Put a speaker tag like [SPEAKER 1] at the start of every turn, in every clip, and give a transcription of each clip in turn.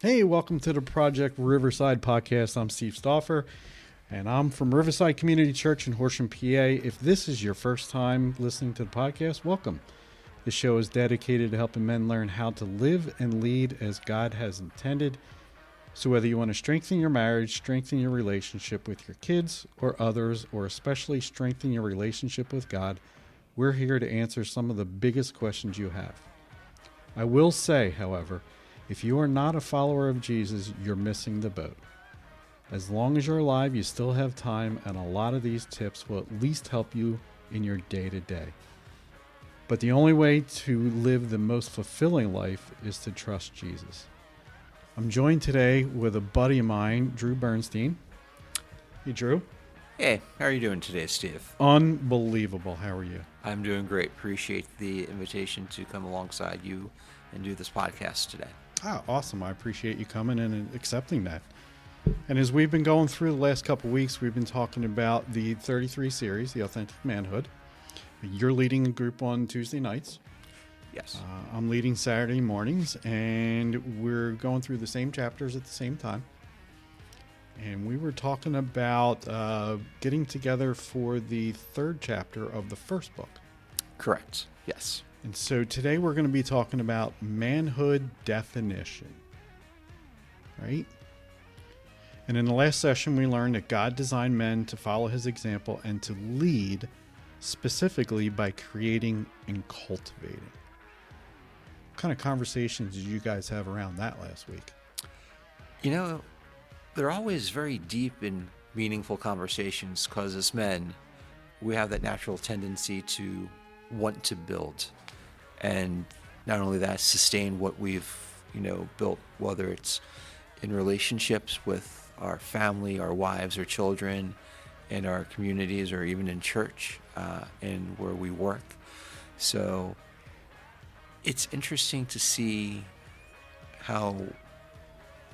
[SPEAKER 1] Hey, welcome to the Project Riverside podcast. I'm Steve Stauffer, and I'm from Riverside Community Church in Horsham, PA. If this is your first time listening to the podcast, welcome. This show is dedicated to helping men learn how to live and lead as God has intended. So whether you want to strengthen your marriage, strengthen your relationship with your kids or others, or especially strengthen your relationship with God, we're here to answer some of the biggest questions you have. I will say, however, if you are not a follower of Jesus, you're missing the boat. As long as you're alive, you still have time, and a lot of these tips will at least help you in your day-to-day. But the only way to live the most fulfilling life is to trust Jesus. I'm joined today with a buddy of mine, Drew Bernstein. Hey, Drew.
[SPEAKER 2] Hey, how are you doing today, Steve?
[SPEAKER 1] Unbelievable. How are you?
[SPEAKER 2] I'm doing great. Appreciate the invitation to come alongside you and do this podcast today.
[SPEAKER 1] Oh, awesome. I appreciate you coming in and accepting that. And as we've been going through the last couple of weeks, we've been talking about the 33 series, The Authentic Manhood. You're leading a group on Tuesday nights.
[SPEAKER 2] Yes.
[SPEAKER 1] I'm leading Saturday mornings, and we're going through the same chapters at the same time. And we were talking about getting together for the third chapter of the first book.
[SPEAKER 2] Correct. Yes.
[SPEAKER 1] And so today we're going to be talking about manhood definition, right? And in the last session, we learned that God designed men to follow his example and to lead specifically by creating and cultivating. What kind of conversations did you guys have around that last week?
[SPEAKER 2] You know, they're always very deep and meaningful conversations because as men, we have that natural tendency to want to build. And not only that, sustain what we've, built, whether it's in relationships with our family, our wives, our children, in our communities, or even in church, and where we work. So it's interesting to see how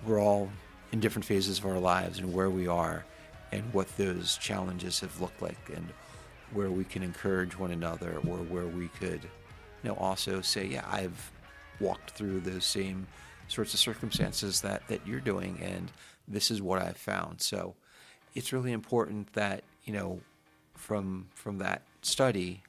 [SPEAKER 2] we're all in different phases of our lives and where we are and what those challenges have looked like and where we can encourage one another or where we could also say, yeah, I've walked through those same sorts of circumstances that you're doing, and this is what I've found. So it's really important that, from that study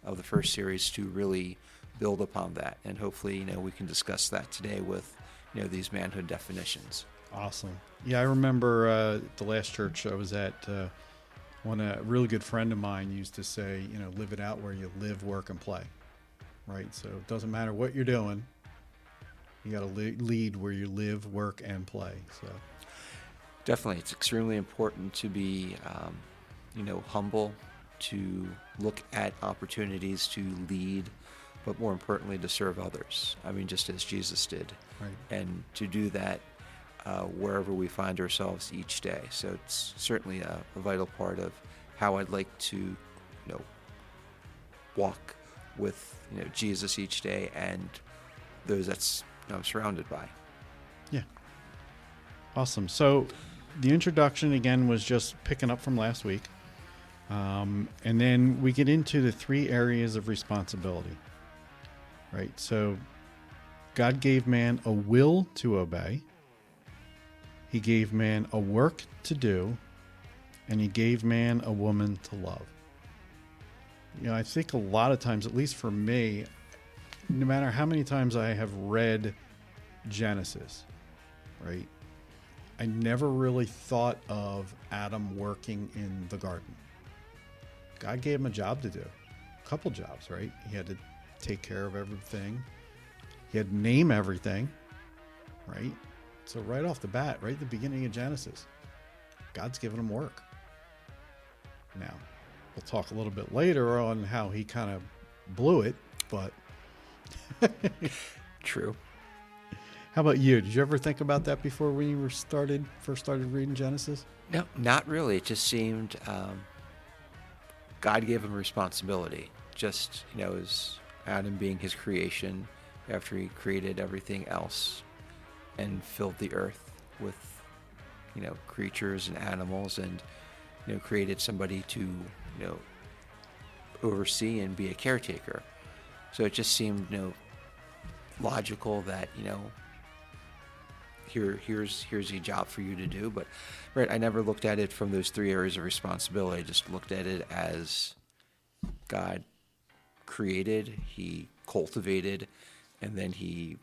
[SPEAKER 2] of the first series to really build upon that. And hopefully, we can discuss that today with, these manhood definitions.
[SPEAKER 1] Awesome. Yeah, I remember the last church I was at, when a really good friend of mine used to say, live it out where you live, work, and play. Right? So it doesn't matter what you're doing. You got to lead where you live, work, and play. So
[SPEAKER 2] definitely, it's extremely important to be, humble, to look at opportunities to lead, but more importantly, to serve others. I mean, just as Jesus did.
[SPEAKER 1] Right.
[SPEAKER 2] And to do that wherever we find ourselves each day. So it's certainly a vital part of how I'd like to, walk with, Jesus each day and those that's I'm surrounded by.
[SPEAKER 1] Yeah. Awesome. So the introduction, again, was just picking up from last week. And then we get into the three areas of responsibility, right? So God gave man a will to obey. He gave man a work to do, and he gave man a woman to love. I think a lot of times, at least for me, no matter how many times I have read Genesis, right, I never really thought of Adam working in the garden. God gave him a job to do, a couple jobs, right? He had to take care of everything. He had to name everything, right? So right off the bat, right at the beginning of Genesis, God's given him work. Now, we'll talk a little bit later on how he kind of blew it, but...
[SPEAKER 2] True.
[SPEAKER 1] How about you? Did you ever think about that before when you first started reading Genesis?
[SPEAKER 2] No, not really. It just seemed God gave him responsibility. Just, as Adam being his creation after he created everything else and filled the earth with, creatures and animals and, created somebody to, oversee and be a caretaker. So it just seemed, logical that, here's a job for you to do. But right, I never looked at it from those three areas of responsibility. I just looked at it as God created, he cultivated, and then he,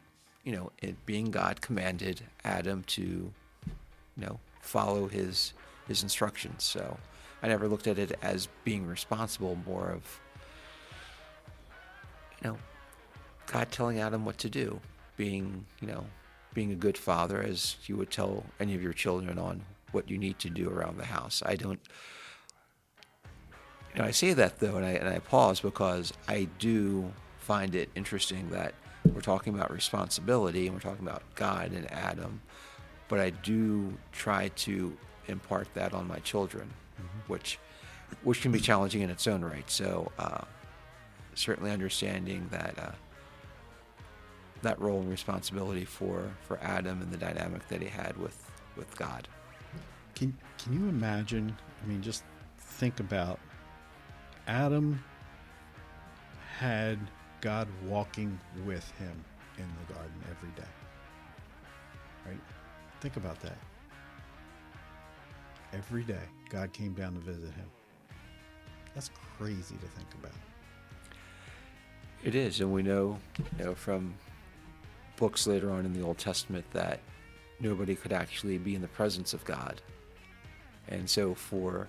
[SPEAKER 2] it being God, commanded Adam to, follow his instructions. So I never looked at it as being responsible, more of, God telling Adam what to do, being a good father, as you would tell any of your children on what you need to do around the house. I don't, I say that though, and I pause because I do find it interesting that we're talking about responsibility and we're talking about God and Adam, but I do try to impart that on my children, which can be challenging in its own right. So certainly understanding that that role and responsibility for Adam and the dynamic that he had with God.
[SPEAKER 1] Can you imagine? I mean, just think about Adam had God walking with him in the garden every day. Right? Think about that. Every day, God came down to visit him. That's crazy to think about.
[SPEAKER 2] It is, and we know, from books later on in the Old Testament that nobody could actually be in the presence of God. And so for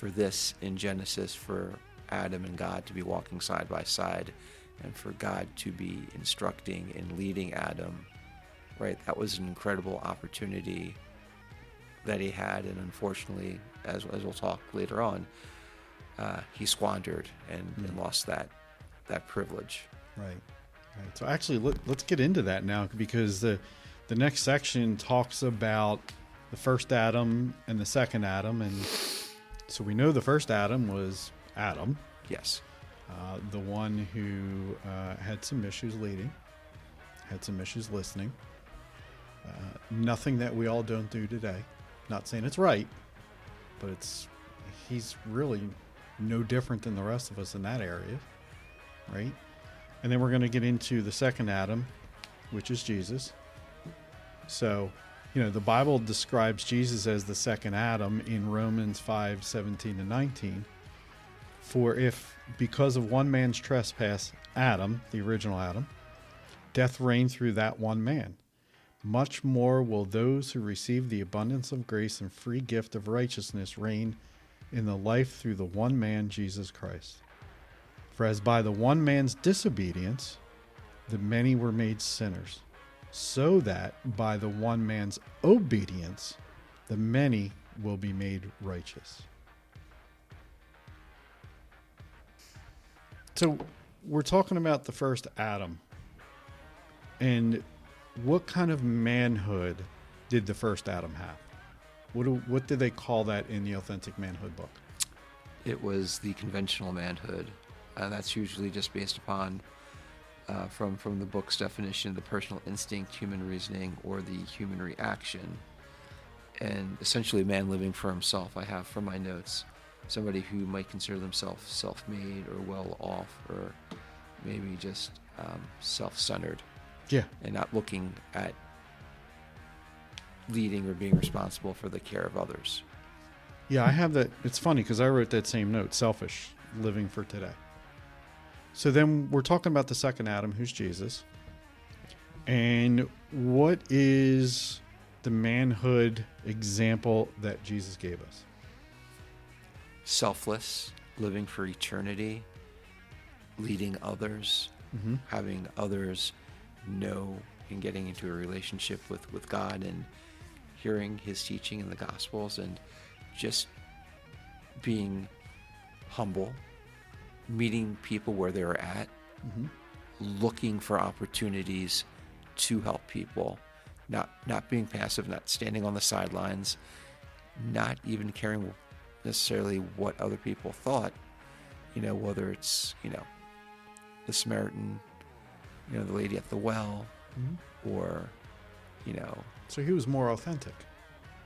[SPEAKER 2] this in Genesis, for Adam and God to be walking side by side, and for God to be instructing and leading Adam, right? That was an incredible opportunity that he had, and unfortunately, as we'll talk later on, he squandered and lost that privilege.
[SPEAKER 1] Right. So actually, let's get into that now, because the next section talks about the first Adam and the second Adam, and so we know the first Adam was Adam.
[SPEAKER 2] Yes.
[SPEAKER 1] The one who had some issues leading, had some issues listening. Nothing that we all don't do today. Not saying it's right, but he's really no different than the rest of us in that area, right? And then we're going to get into the second Adam, which is Jesus. So, the Bible describes Jesus as the second Adam in Romans 5:17-19. For if, because of one man's trespass, Adam, the original Adam, death reigned through that one man, much more will those who receive the abundance of grace and free gift of righteousness reign in the life through the one man, Jesus Christ. For as by the one man's disobedience, the many were made sinners, so that by the one man's obedience, the many will be made righteous. So we're talking about the first Adam. And what kind of manhood did the first Adam have? What did they call that in the Authentic Manhood book?
[SPEAKER 2] It was the conventional manhood. That's usually just based upon, from the book's definition, the personal instinct, human reasoning, or the human reaction. And essentially man living for himself. I have from my notes somebody who might consider themselves self-made or well-off, or maybe just self-centered.
[SPEAKER 1] Yeah.
[SPEAKER 2] And not looking at leading or being responsible for the care of others.
[SPEAKER 1] Yeah, I have that. It's funny because I wrote that same note, selfish, living for today. So then we're talking about the second Adam, who's Jesus. And what is the manhood example that Jesus gave us?
[SPEAKER 2] Selfless, living for eternity, leading others, having others know and getting into a relationship with God and hearing his teaching in the Gospels, and just being humble, meeting people where they're at, looking for opportunities to help people, not being passive, not standing on the sidelines, not even caring necessarily what other people thought, whether it's, the Samaritan, the lady at the well, or,
[SPEAKER 1] So he was more authentic.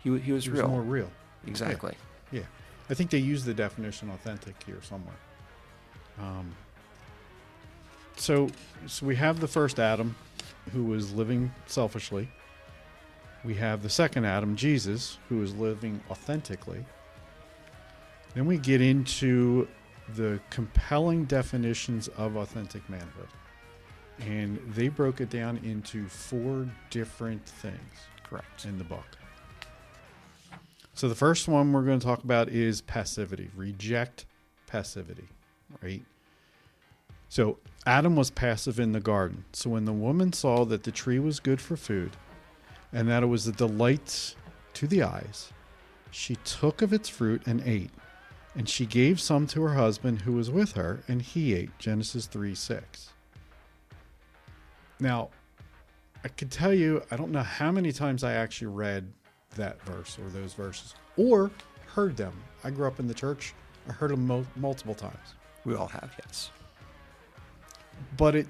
[SPEAKER 2] He was
[SPEAKER 1] He
[SPEAKER 2] real.
[SPEAKER 1] was more real.
[SPEAKER 2] Exactly.
[SPEAKER 1] Yeah. I think they use the definition authentic here somewhere. So we have the first Adam, who was living selfishly. We have the second Adam, Jesus, who is living authentically. Then we get into the compelling definitions of authentic manhood. And they broke it down into 4 different things.
[SPEAKER 2] Correct.
[SPEAKER 1] In the book. So the first one we're going to talk about is passivity. Reject passivity, right? So Adam was passive in the garden. So when the woman saw that the tree was good for food and that it was a delight to the eyes, she took of its fruit and ate. And she gave some to her husband who was with her, and he ate. Genesis 3:6. Now, I could tell you, I don't know how many times I actually read that verse or those verses or heard them. I grew up in the church. I heard them multiple times.
[SPEAKER 2] We all have, yes.
[SPEAKER 1] But it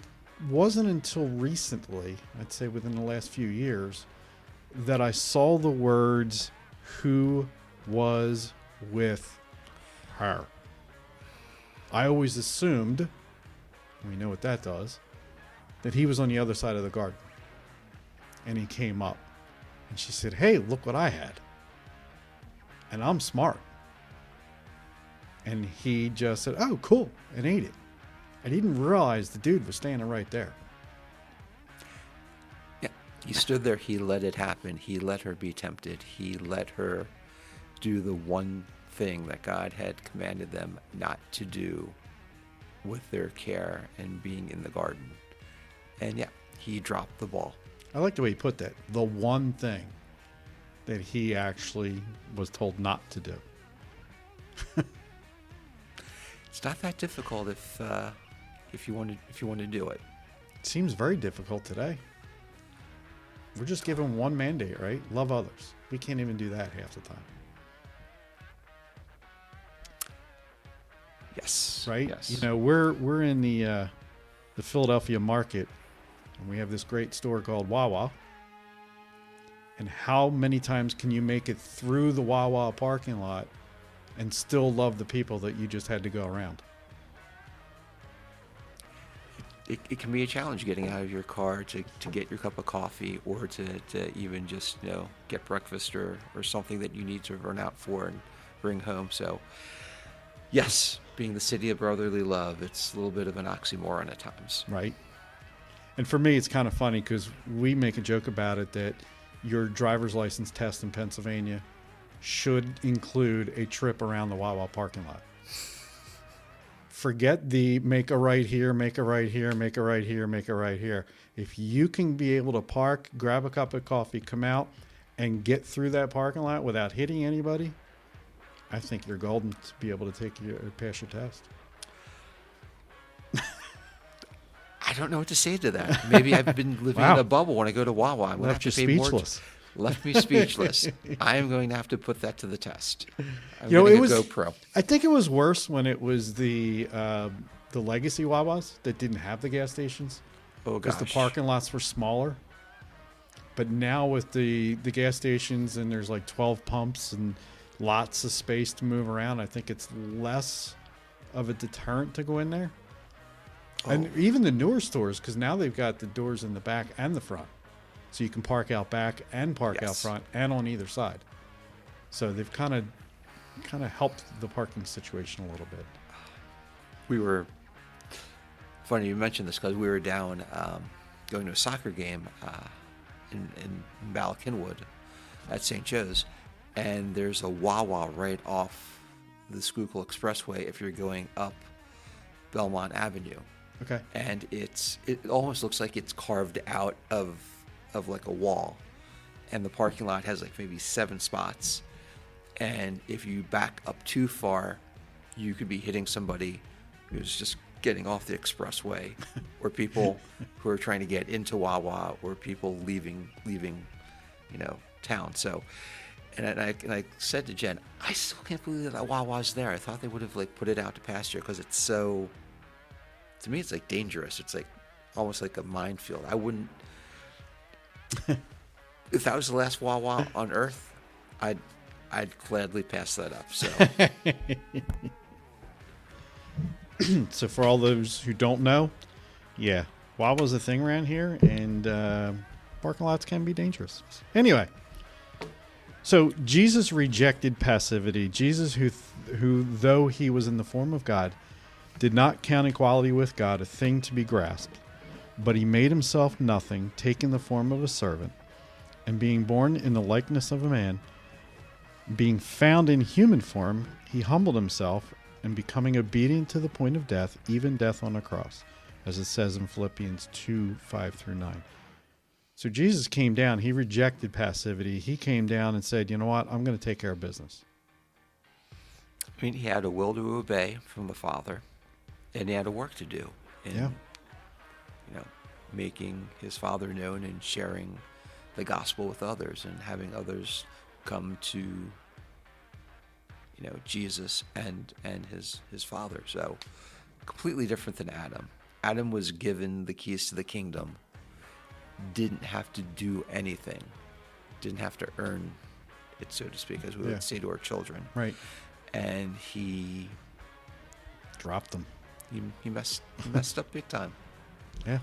[SPEAKER 1] wasn't until recently, I'd say within the last few years, that I saw the words, who was with her. I always assumed, we know what that does, that he was on the other side of the garden. And he came up. And she said, hey, look what I had. And I'm smart. And he just said, oh, cool, and ate it. I didn't realize the dude was standing right there.
[SPEAKER 2] Yeah, he stood there. He let it happen. He let her be tempted. He let her do the one thing that God had commanded them not to do with their care and being in the garden. And yeah, he dropped the ball.
[SPEAKER 1] I like the way he put that. The one thing that he actually was told not to do.
[SPEAKER 2] It's not that difficult if you want to do it.
[SPEAKER 1] It seems very difficult today. We're just given one mandate, right? Love others. We can't even do that half the time.
[SPEAKER 2] Yes.
[SPEAKER 1] Right?
[SPEAKER 2] Yes.
[SPEAKER 1] You know, we're in the Philadelphia market, and we have this great store called Wawa. And how many times can you make it through the Wawa parking lot and still love the people that you just had to go around?
[SPEAKER 2] It can be a challenge getting out of your car to get your cup of coffee, or to even just, get breakfast or something that you need to run out for and bring home. So yes, being the city of brotherly love, it's a little bit of an oxymoron at times.
[SPEAKER 1] Right. And for me, it's kind of funny because we make a joke about it that your driver's license test in Pennsylvania should include a trip around the Wawa parking lot. Forget the make a right here, make a right here, make a right here, make a right here. If you can be able to park, grab a cup of coffee, come out, and get through that parking lot without hitting anybody, I think you're golden to be able to pass your test.
[SPEAKER 2] I don't know what to say to that. Maybe I've been living in a bubble when I go to Wawa. I'm
[SPEAKER 1] Left you speechless.
[SPEAKER 2] Left me speechless. I am going to have to put that to the test. I'm
[SPEAKER 1] it
[SPEAKER 2] getting
[SPEAKER 1] was
[SPEAKER 2] a GoPro.
[SPEAKER 1] I think it was worse when it was the legacy Wawas that didn't have the gas stations.
[SPEAKER 2] Oh,
[SPEAKER 1] because the parking lots were smaller. But now with the gas stations, and there's like 12 pumps and lots of space to move around, I think it's less of a deterrent to go in there. Oh. And even the newer stores, because now they've got the doors in the back and the front. So you can park out back and park out front and on either side. So they've kind of helped the parking situation a little bit.
[SPEAKER 2] We were, funny you mentioned this, because we were down going to a soccer game in Ballackinwood at St. Joe's, and there's a Wawa right off the Schuylkill Expressway if you're going up Belmont Avenue.
[SPEAKER 1] Okay.
[SPEAKER 2] And it almost looks like it's carved out of like a wall, and the parking lot has like maybe 7 spots, and if you back up too far, you could be hitting somebody who's just getting off the expressway, or people who are trying to get into Wawa, or people leaving town. So and I said to Jen, I still can't believe that Wawa's there. I thought they would have like put it out to pasture, because it's so, to me, it's like dangerous. It's like almost like a minefield. I wouldn't. If that was the last Wawa on Earth, I'd gladly pass that up. So,
[SPEAKER 1] so for all those who don't know, yeah, Wawa's a thing around here, and parking lots can be dangerous. Anyway, so Jesus rejected passivity. Jesus, who though he was in the form of God, did not count equality with God a thing to be grasped, but he made himself nothing, taking the form of a servant, and being born in the likeness of a man, being found in human form, he humbled himself, and becoming obedient to the point of death, even death on a cross, as it says in Philippians 2:5-9. So Jesus came down. He rejected passivity. He came down and said, you know what? I'm going to take care of business.
[SPEAKER 2] I mean, he had a will to obey from the Father, and he had a work to do in, making his Father known and sharing the gospel with others and having others come to, Jesus and his Father. So completely different than Adam. Adam was given the keys to the kingdom, didn't have to do anything, didn't have to earn it, so to speak, as we would say to our children.
[SPEAKER 1] Right.
[SPEAKER 2] And he
[SPEAKER 1] dropped them.
[SPEAKER 2] He messed up big time.
[SPEAKER 1] Yeah.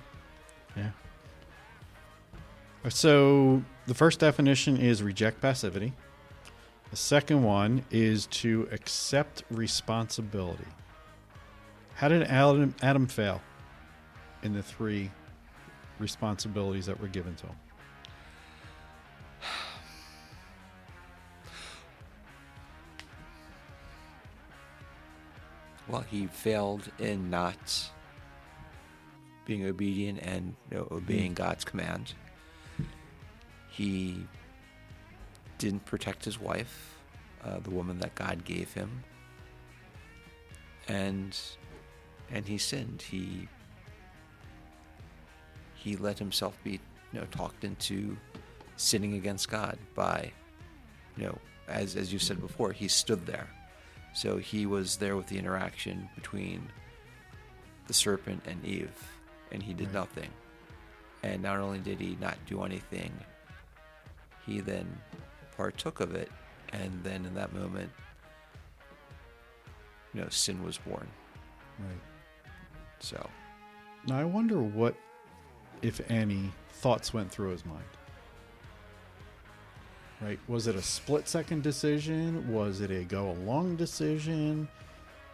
[SPEAKER 1] So the first definition is reject passivity. The second one is to accept responsibility. How did Adam fail in the three responsibilities that were given to him?
[SPEAKER 2] Well, he failed in not being obedient and obeying God's command. He didn't protect his wife, the woman that God gave him, and he sinned. He let himself be talked into sinning against God by, as you said before, he stood there. So he was there with the interaction between the serpent and Eve, and he did nothing. And not only did he not do anything, he then partook of it, and then in that moment, sin was born.
[SPEAKER 1] Right.
[SPEAKER 2] So.
[SPEAKER 1] Now I wonder what, if any, thoughts went through his mind. Right? Was it a split-second decision? Was it a go-along decision?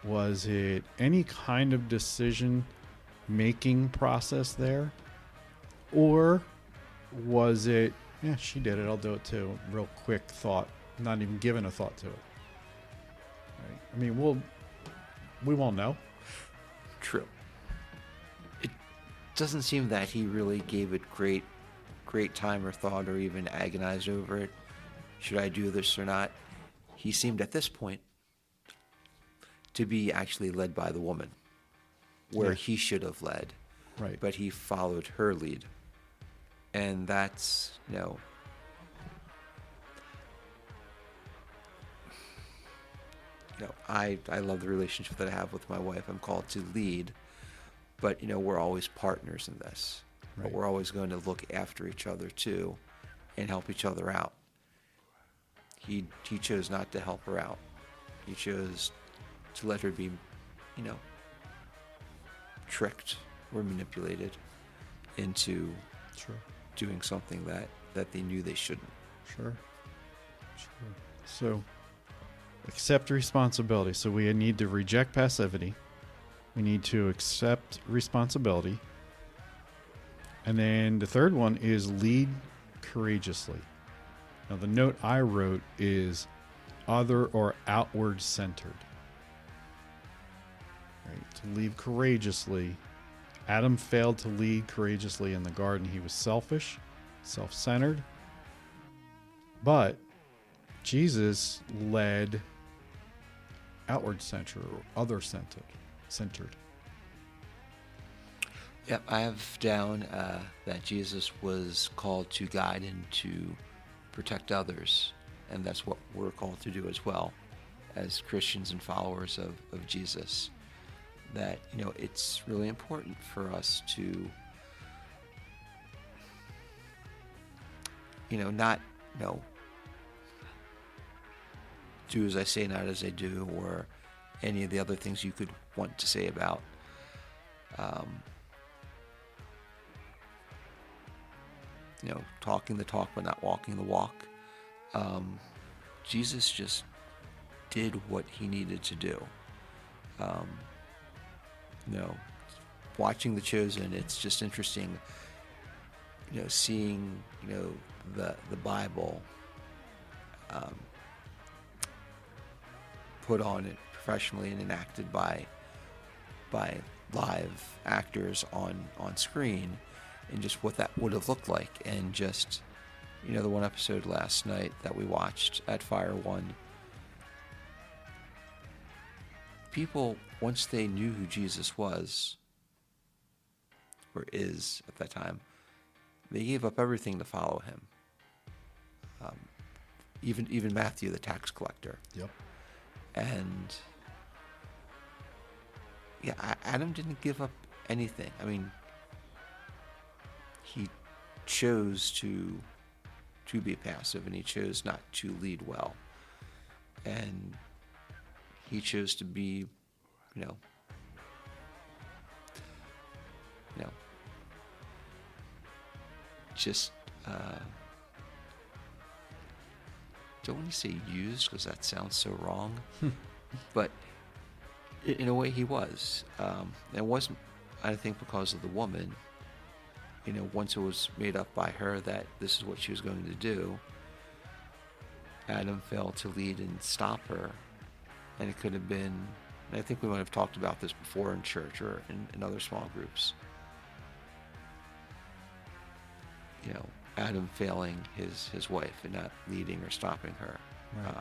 [SPEAKER 1] Was it any kind of decision-making process there? Or was it, yeah, she did it, I'll do it too. Real quick thought, not even giving a thought to it. Right? I mean, we won't know.
[SPEAKER 2] True. It doesn't seem that he really gave it great time or thought or even agonized over it. Should I do this or not? He seemed at this point to be actually led by the woman, where he should have led.
[SPEAKER 1] Right.
[SPEAKER 2] But he followed her lead. And that's, I love the relationship that I have with my wife. I'm called to lead, but, we're always partners in this. Right. But we're always going to look after each other too and help each other out. He chose not to help her out. He chose to let her be, tricked or manipulated into doing something that they knew they shouldn't.
[SPEAKER 1] Sure. So, accept responsibility. So we need to reject passivity. We need to accept responsibility. And then the third one is lead courageously. Now, the note I wrote is other or outward centered. Right? To lead courageously. Adam failed to lead courageously in the garden. He was selfish, self-centered. But Jesus led outward centered or other centered.
[SPEAKER 2] Yep, I have down that Jesus was called to guide and to protect others, and that's what we're called to do as well as Christians and followers of Jesus. That, it's really important for us to, not, do as I say, not as I do, or any of the other things you could want to say about talking the talk but not walking the walk. Jesus just did what he needed to do. Watching The Chosen, it's just interesting, seeing, the Bible put on it professionally and enacted by live actors on screen, and just what that would have looked like. And just, the one episode last night that we watched at Fire One, people, once they knew who Jesus was, or is at that time, they gave up everything to follow him. Even Matthew, the tax collector.
[SPEAKER 1] Yep.
[SPEAKER 2] And yeah, Adam didn't give up anything. I mean, he chose to be passive, and he chose not to lead well, and he chose to be, just don't want to say used, because that sounds so wrong, but in a way he was. It wasn't, I think, because of the woman. Once it was made up by her that this is what she was going to do, Adam failed to lead and stop her. And it could have been, and I think we might have talked about this before in church or in other small groups, Adam failing his wife and not leading or stopping her.
[SPEAKER 1] Right.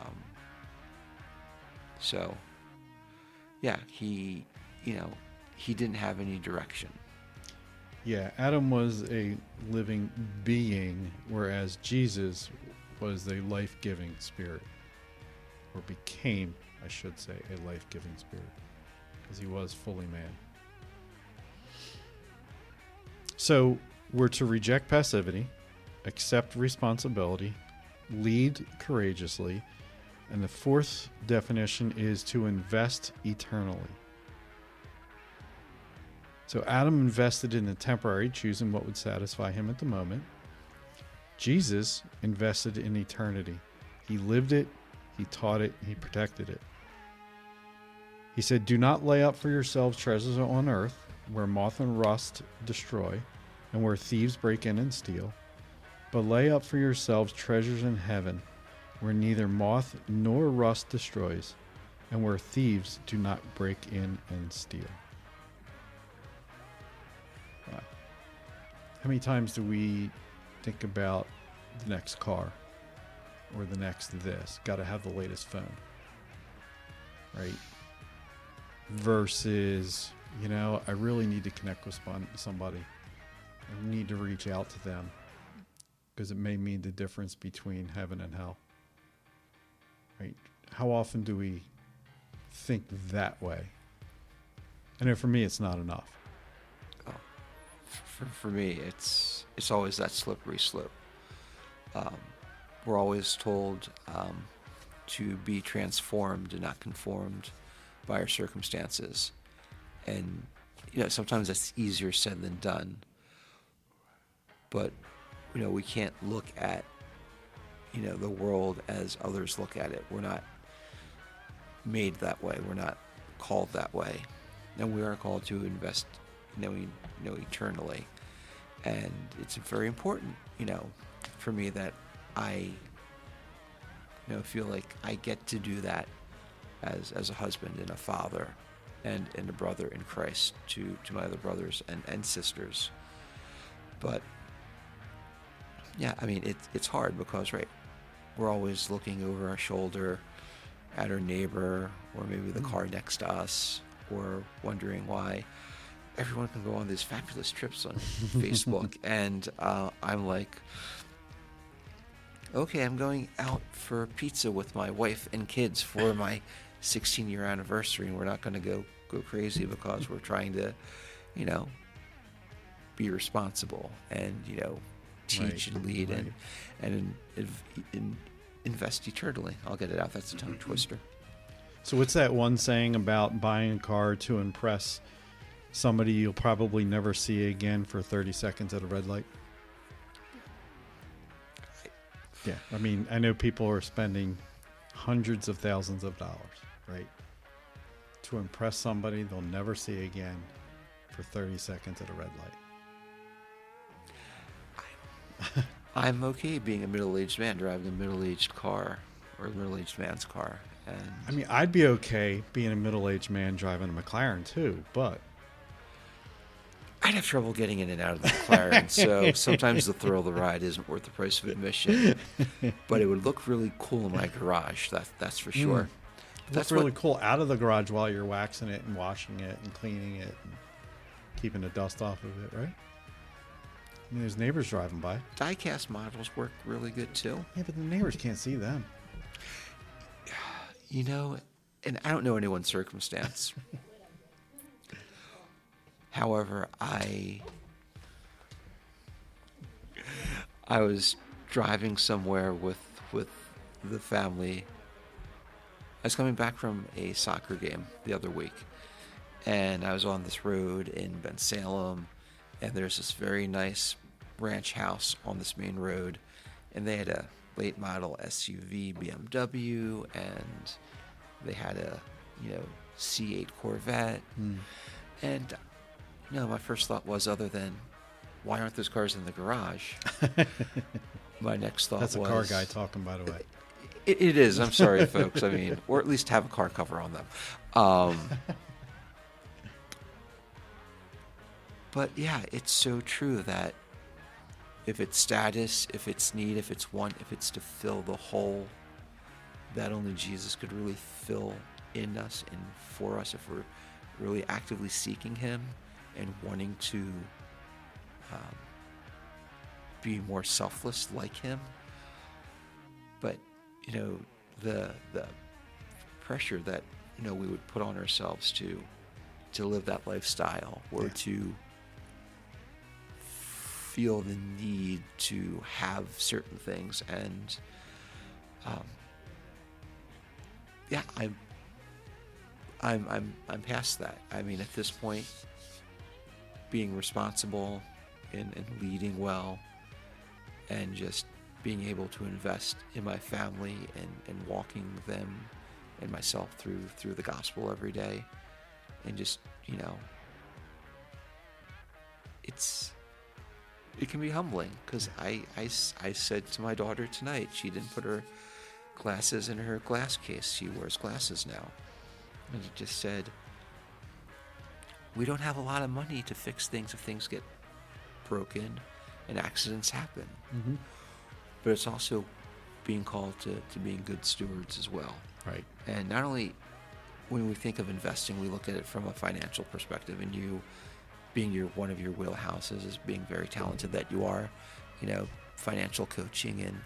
[SPEAKER 2] So yeah, he didn't have any direction.
[SPEAKER 1] Yeah, Adam was a living being, whereas Jesus was a life-giving spirit, or became, I should say, a life-giving spirit, because he was fully man. So we're to reject passivity, accept responsibility, lead courageously, and the fourth definition is to invest eternally. So Adam invested in the temporary, choosing what would satisfy him at the moment. Jesus invested in eternity. He lived it, he taught it, he protected it. He said, "Do not lay up for yourselves treasures on earth, where moth and rust destroy, and where thieves break in and steal. But lay up for yourselves treasures in heaven, where neither moth nor rust destroys, and where thieves do not break in and steal." Wow. How many times do we think about the next car or the next this? Got to have the latest phone, right? Versus, I really need to connect with somebody. I need to reach out to them, because it may mean the difference between heaven and hell. Right? How often do we think that way? I know for me, it's not enough.
[SPEAKER 2] Oh, for me, it's always that slippery slope. We're always told to be transformed and not conformed by our circumstances. And, sometimes that's easier said than done. But, we can't look at, the world as others look at it. We're not made that way. We're not called that way. And we are called to invest, eternally. And it's very important, for me that I, feel like I get to do that as a husband and a father and a brother in Christ to my other brothers and sisters. But yeah, I mean, it's hard because, right, we're always looking over our shoulder at our neighbor or maybe the car next to us, or wondering why everyone can go on these fabulous trips on Facebook. And I'm like, okay, I'm going out for pizza with my wife and kids for my 16-year anniversary, and we're not going to go crazy because we're trying to, be responsible and, teach and lead and invest eternally. I'll get it out. That's a tongue twister.
[SPEAKER 1] So what's that one saying about buying a car to impress somebody you'll probably never see again for 30 seconds at a red light? Yeah. I mean, I know people are spending hundreds of thousands of dollars, right? To impress somebody they'll never see again for 30 seconds at a red light.
[SPEAKER 2] I'm okay being a middle-aged man driving a middle-aged car or a middle-aged man's car. And
[SPEAKER 1] I mean, I'd be okay being a middle-aged man driving a McLaren too, but
[SPEAKER 2] I'd have trouble getting in and out of the McLaren, so sometimes the thrill of the ride isn't worth the price of admission. But it would look really cool in my garage, that's for sure.
[SPEAKER 1] that's really cool out of the garage while you're waxing it and washing it and cleaning it and keeping the dust off of it, right? I mean, there's neighbors driving by.
[SPEAKER 2] Die-cast models work really good too.
[SPEAKER 1] Yeah, but the neighbors can't see them.
[SPEAKER 2] You know, and I don't know anyone's circumstance. However, I was driving somewhere with the family. I was coming back from a soccer game the other week, and I was on this road in Bensalem, and there's this very nice ranch house on this main road, and they had a late model SUV BMW, and they had a C8 Corvette, and my first thought was, other than why aren't those cars in the garage? My next thought was,
[SPEAKER 1] that's a car guy talking, by the way.
[SPEAKER 2] It is. I'm sorry, folks. I mean, or at least have a car cover on them. But yeah, it's so true that if it's status, if it's need, if it's want, if it's to fill the hole that only Jesus could really fill in us and for us, if we're really actively seeking him and wanting to be more selfless like him. But the pressure that we would put on ourselves to live that lifestyle, or to feel the need to have certain things, and I'm past that. I mean, at this point, being responsible and leading well, and just being able to invest in my family and walking them and myself through the gospel every day, and just it can be humbling, because I said to my daughter tonight, she didn't put her glasses in her glass case. She wears glasses now. And I just said, we don't have a lot of money to fix things if things get broken and accidents happen.
[SPEAKER 1] Mm-hmm.
[SPEAKER 2] But it's also being called to being good stewards as well.
[SPEAKER 1] Right.
[SPEAKER 2] And not only when we think of investing, we look at it from a financial perspective, and you being one of your wheelhouses is being very talented that you are, financial coaching and,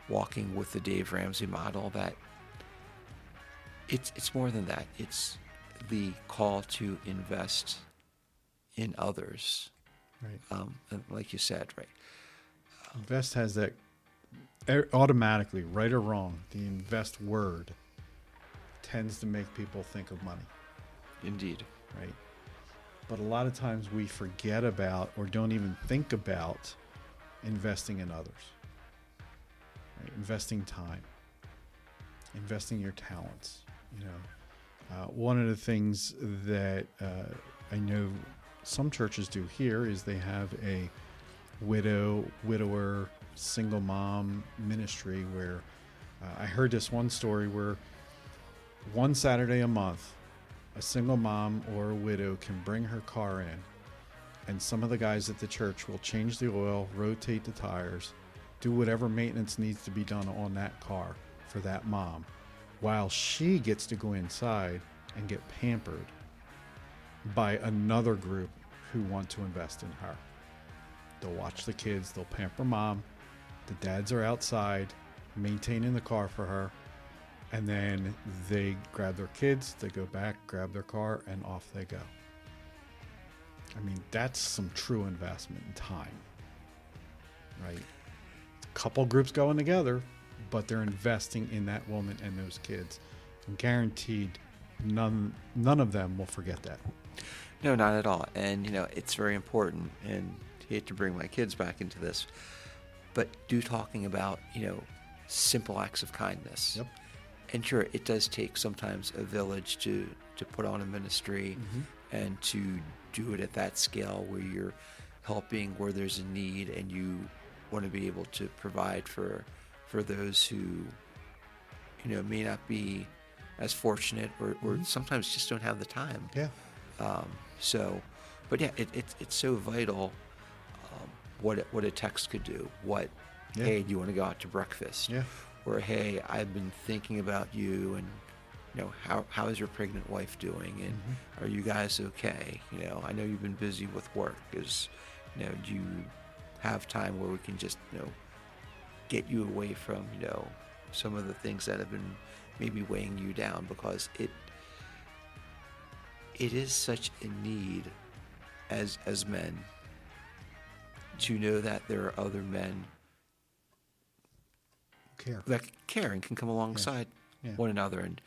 [SPEAKER 2] walking with the Dave Ramsey model, that it's more than that. It's the call to invest in others.
[SPEAKER 1] Right.
[SPEAKER 2] And like you said, right.
[SPEAKER 1] Invest has that automatically, right or wrong, the invest word tends to make people think of money.
[SPEAKER 2] Indeed.
[SPEAKER 1] Right. But a lot of times we forget about, or don't even think about, investing in others. Right? Investing time. Investing your talents. One of the things that I know some churches do here is they have a widower, single mom ministry where I heard this one story where one Saturday a month, a single mom or a widow can bring her car in, and some of the guys at the church will change the oil, rotate the tires, do whatever maintenance needs to be done on that car for that mom, while she gets to go inside and get pampered by another group who want to invest in her. They'll watch the kids, they'll pamper mom, the dads are outside maintaining the car for her, and then they grab their kids, they go back, grab their car, and off they go. I mean, that's some true investment in time, right? Couple groups going together, but they're investing in that woman and those kids. And guaranteed, none of them will forget that.
[SPEAKER 2] No, not at all. And, it's very important, and I hate to bring my kids back into this, but do talking about, simple acts of kindness.
[SPEAKER 1] Yep.
[SPEAKER 2] And sure, it does take sometimes a village to put on a ministry and to do it at that scale where you're helping where there's a need and you want to be able to provide for those who, may not be as fortunate or sometimes just don't have the time.
[SPEAKER 1] Yeah.
[SPEAKER 2] But yeah, it's so vital what a text could do.
[SPEAKER 1] Yeah.
[SPEAKER 2] Hey, do you want to go out to breakfast?
[SPEAKER 1] Yeah.
[SPEAKER 2] Or hey, I've been thinking about you, and how is your pregnant wife doing, and are you guys okay? I know you've been busy with work. Do you have time where we can just get you away from some of the things that have been maybe weighing you down, because it is such a need as men to know that there are other men that care and can come alongside one another. And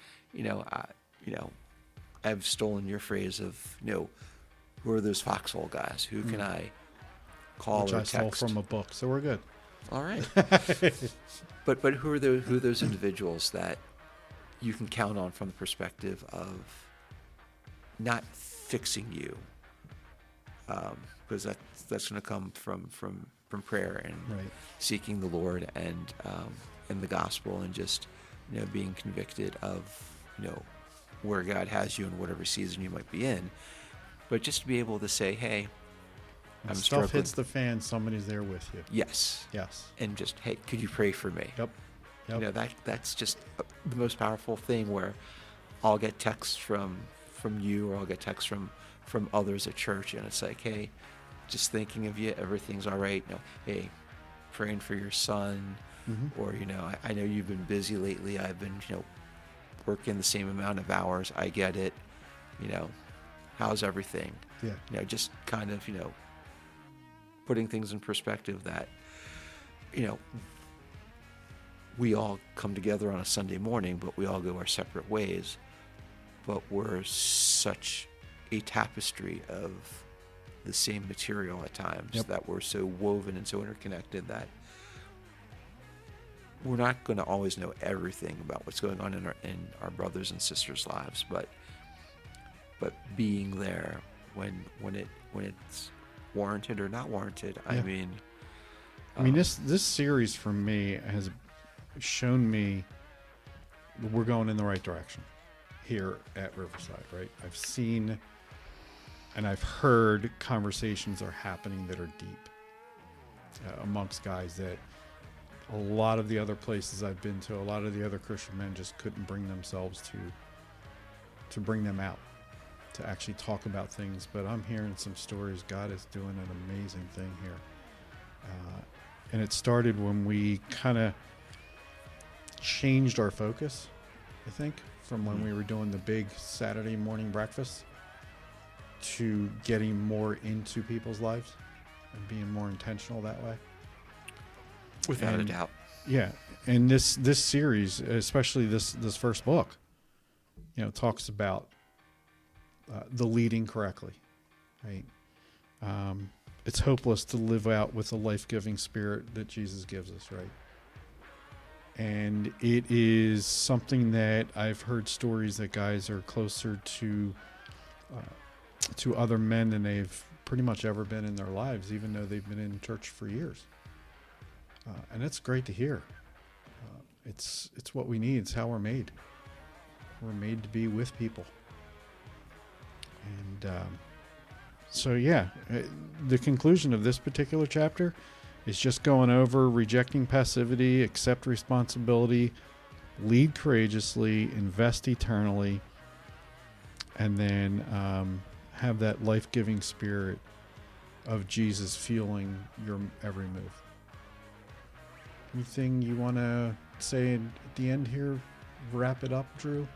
[SPEAKER 2] I've stolen your phrase of who are those foxhole guys? Who can I call
[SPEAKER 1] Which
[SPEAKER 2] or
[SPEAKER 1] I
[SPEAKER 2] text?
[SPEAKER 1] stole from a book, so we're good.
[SPEAKER 2] All right. But who are those individuals that you can count on from the perspective of not fixing you, because that's going to come from prayer and seeking the Lord and the gospel, and just being convicted of where God has you in whatever season you might be in, but just to be able to say, hey,
[SPEAKER 1] When
[SPEAKER 2] I'm
[SPEAKER 1] stuff
[SPEAKER 2] struggling.
[SPEAKER 1] hits the fan, somebody's there with you.
[SPEAKER 2] Yes. And just, hey, could you pray for me?
[SPEAKER 1] Yep.
[SPEAKER 2] That's just the most powerful thing, where I'll get texts from you, or I'll get texts from others at church, and it's like, hey, just thinking of you, everything's all right. Hey, praying for your son, or I know you've been busy lately. I've been working the same amount of hours. I get it. How's everything?
[SPEAKER 1] Yeah.
[SPEAKER 2] Just kind of putting things in perspective that we all come together on a Sunday morning, but we all go our separate ways. But we're such a tapestry of the same material at times, that we're so woven and so interconnected that we're not going to always know everything about what's going on in our brothers and sisters' lives, but being there when it's warranted or not warranted.
[SPEAKER 1] Yeah. I mean, this series for me has shown me we're going in the right direction here at Riverside, right? I've seen and I've heard conversations are happening that are deep amongst guys that a lot of the other places I've been to, a lot of the other Christian men just couldn't bring themselves to bring them out, to actually talk about things. But I'm hearing some stories. God is doing an amazing thing here. And it started when we kind of changed our focus, I think, from when we were doing the big Saturday morning breakfast to getting more into people's lives and being more intentional that way.
[SPEAKER 2] Without a doubt.
[SPEAKER 1] Yeah. And this series, especially this first book, talks about the leading correctly, right? It's hopeless to live out with the life-giving spirit that Jesus gives us, right? And it is something that I've heard stories that guys are closer to other men than they've pretty much ever been in their lives, even though they've been in church for years. And it's great to hear. It's what we need. It's how we're made. We're made to be with people. And so, yeah, the conclusion of this particular chapter is just going over rejecting passivity, accept responsibility, lead courageously, invest eternally, and then have that life-giving spirit of Jesus fueling your every move. Anything you want to say at the end here? Wrap it up, Drew?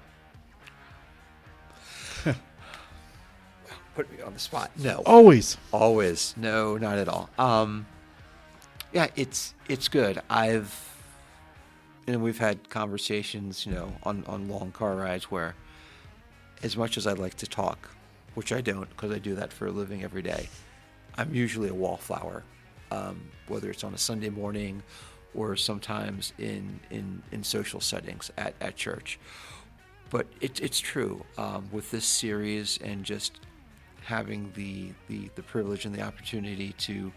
[SPEAKER 2] Put me on the spot. No.
[SPEAKER 1] Always.
[SPEAKER 2] No, not at all. Yeah, it's good. We've had conversations, on long car rides where, as much as I'd like to talk, which I don't because I do that for a living every day, I'm usually a wallflower. whether it's on a Sunday morning or sometimes in social settings at church. But it's true with this series and just having the privilege and the opportunity to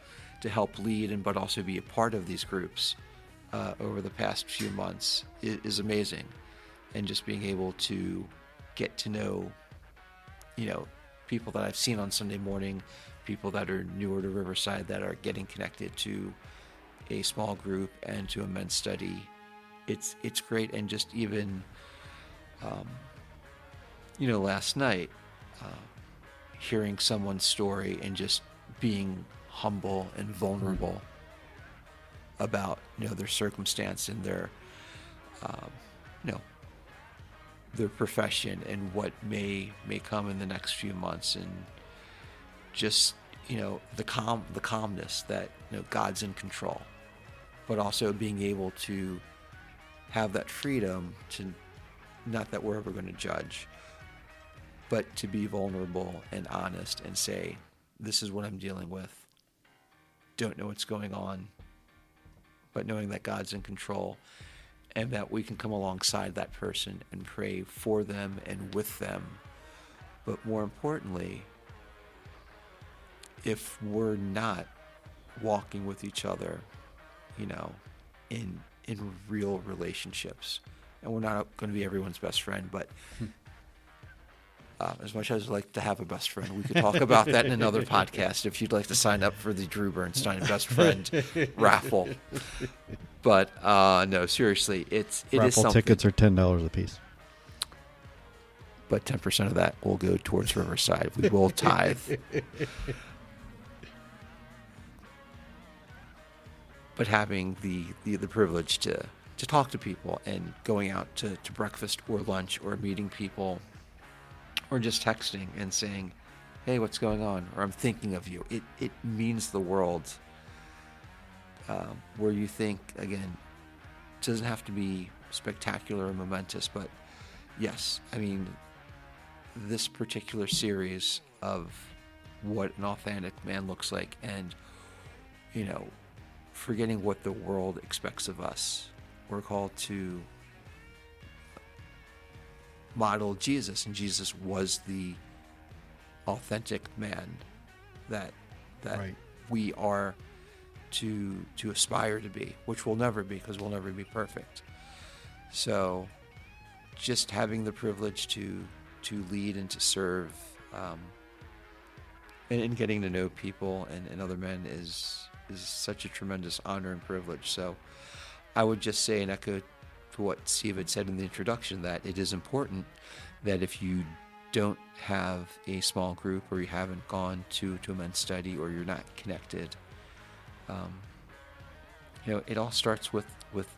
[SPEAKER 2] help lead but also be a part of these groups over the past few months is amazing. And just being able to get to know, people that I've seen on Sunday morning, people that are newer to Riverside that are getting connected to a small group and to a men's study. It's great. And just even, last night, hearing someone's story and just being humble and vulnerable about, their circumstance and their, their profession and what may come in the next few months, and just the calmness that God's in control, but also being able to have that freedom to, not that we're ever going to judge, but to be vulnerable and honest and say, this is what I'm dealing with, don't know what's going on, but knowing that God's in control and that we can come alongside that person and pray for them and with them. But more importantly, if we're not walking with each other, in real relationships, and we're not going to be everyone's best friend, but as much as I'd like to have a best friend, we could talk about that in another podcast if you'd like to sign up for the Drew Bernstein Best Friend raffle. But no, seriously, it is something.
[SPEAKER 1] Raffle tickets are $10 a piece.
[SPEAKER 2] But 10% of that will go towards Riverside. We will tithe. But having the privilege to talk to people and going out to breakfast or lunch or meeting people or just texting and saying, hey, what's going on? Or I'm thinking of you. It means the world. Where you think, again, it doesn't have to be spectacular or momentous, but yes, I mean, this particular series of what an authentic man looks like and, forgetting what the world expects of us. We're called to model Jesus, and Jesus was the authentic man that
[SPEAKER 1] Right.
[SPEAKER 2] we are to aspire to be, which we'll never be because we'll never be perfect. So just having the privilege to lead and to serve, and getting to know people and other men is such a tremendous honor and privilege. So I would just say and echo to what Steve had said in the introduction, that it is important that if you don't have a small group or you haven't gone to a men's study or you're not connected, it all starts with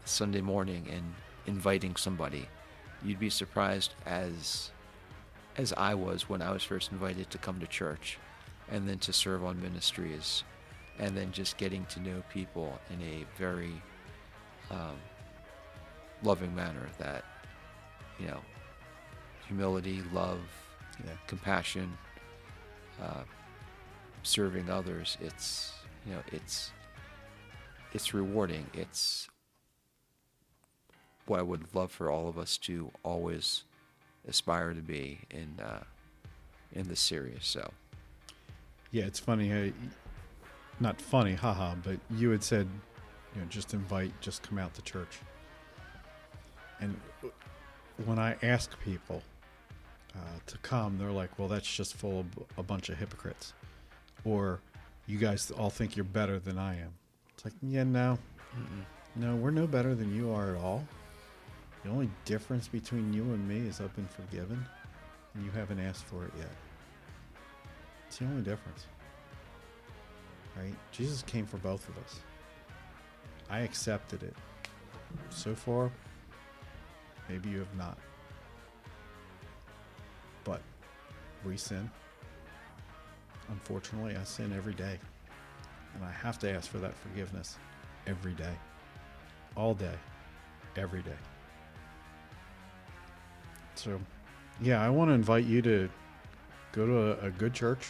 [SPEAKER 2] Sunday morning and inviting somebody. You'd be surprised as I was when I was first invited to come to church and then to serve on ministries and then just getting to know people in a very loving manner that, humility, love, compassion, serving others, it's rewarding. It's what I would love for all of us to always aspire to be in this series. So
[SPEAKER 1] Yeah, it's funny. Not funny, haha, but you had said, just come out to church. And when I ask people to come, they're like, well, that's just full of a bunch of hypocrites. Or you guys all think you're better than I am. It's like, yeah, no. No, we're no better than you are at all. The only difference between you and me is I've been forgiven and you haven't asked for it yet. It's the only difference. Right? Jesus came for both of us. I accepted it. So far, maybe you have not. But we sin. Unfortunately, I sin every day. And I have to ask for that forgiveness every day. All day. Every day. So, yeah, I want to invite you to go to a good church.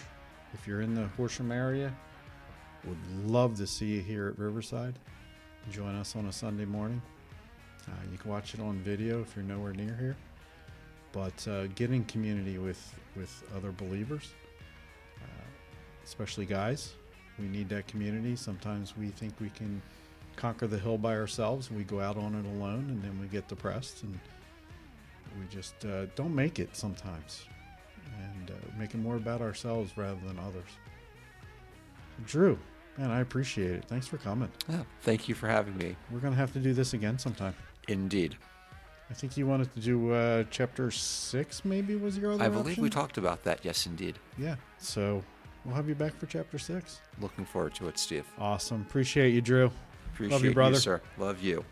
[SPEAKER 1] If you're in the Horsham area, Would love to see you here at Riverside. Join us on a Sunday morning. You can watch it on video if you're nowhere near here. But get in community with other believers, especially guys. We need that community. Sometimes we think we can conquer the hill by ourselves. We go out on it alone, and then we get depressed, and we just don't make it sometimes. And make it more about ourselves rather than others. Drew, man, I appreciate it. Thanks for coming.
[SPEAKER 2] Yeah, thank you for having me.
[SPEAKER 1] We're going to have to do this again sometime.
[SPEAKER 2] Indeed.
[SPEAKER 1] I think you wanted to do chapter 6, maybe, was your other
[SPEAKER 2] I believe
[SPEAKER 1] option?
[SPEAKER 2] we talked about that. Yes, indeed.
[SPEAKER 1] Yeah, so we'll have you back for chapter 6.
[SPEAKER 2] Looking forward to it, Steve.
[SPEAKER 1] Awesome. Appreciate you, Drew.
[SPEAKER 2] Appreciate
[SPEAKER 1] Love you, brother.
[SPEAKER 2] sir. Love you.